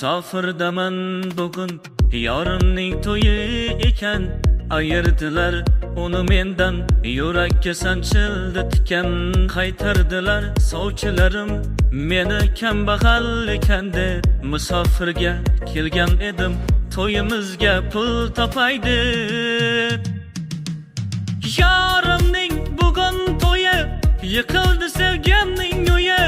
Musofirdaman bugun yorimning to'yi ekan. Ayirdilar uni mendan, yurakka sanchildi tikan. Qaytardilar sovchilarim meni kambag'al ekan deb. Musofirga kelgan edim, to'yimizga pul topay deb. Yorimning bugun to'yi, yiqildi sevganning uyi.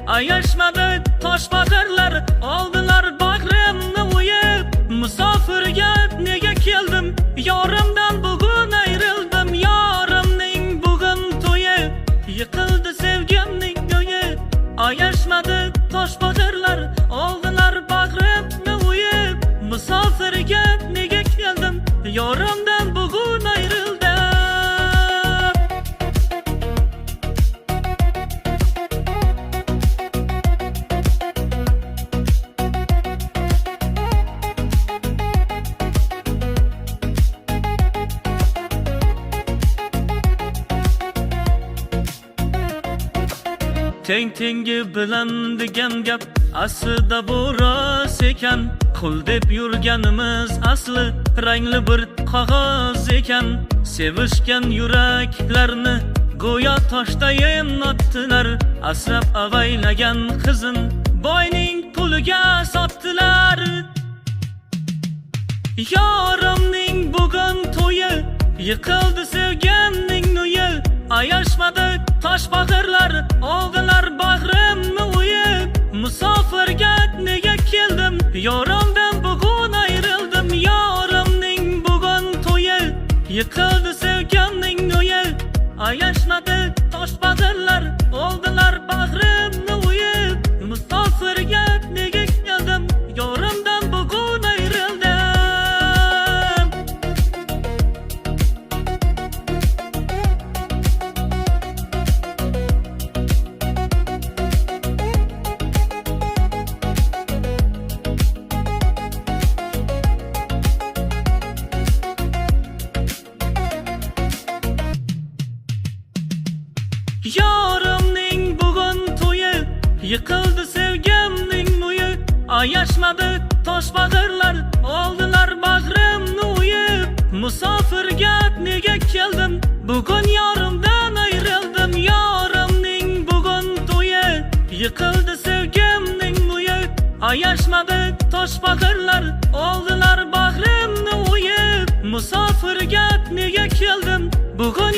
Ayashmadi toshbag'irlar, oldilar bag'rimni o'yib. Musofirga nega keldim, yorimdan bugun ayrildim. Yorimning bugun to'yi, yiqildi sevganning uyi. Ayashmadi toshbag'irlar, oldilar bag'rimni o'yib. Musofirga nega keldim, yorimdan bugun ayrildim. Tengi bilan degan gap aslida bu rost ekan. Qul deb yurganimiz asli rangli bir qog'oz ekan. Sevishgan yuraklarni go'yo toshda yemnotdilar. Asrab avaylagan qizin boyning puliga sotdilar. Yorimning bugun to'yi, yiqildi sevganning uyi. Ayashmadi toshbag'irlar, oldilar bag'rimni o'yib. Musofirga nega keldim, yorimdan bugun ayrildim. Yorimning bugun to'yi, yiqildi sevganning uyi. Ayashmadi toshbag'irlar, oldilar bag'rimni o'yib. Musofirga nega keldim, yorimdan bugun ayrildim. Yorimning bugun to'yi, yiqildi sevganning uyi. Ayashmadi toshbag'irlar, oldilar bag'rimni o'yib. Musofirga nega keldim, bugun yorimdan ayrildim. Yorimning bugun to'yi, yiqildi sevganning uyi. Ayashmadi toshbag'irlar, oldilar bag'rimni o'yib. Musofirga nega keldim, bugun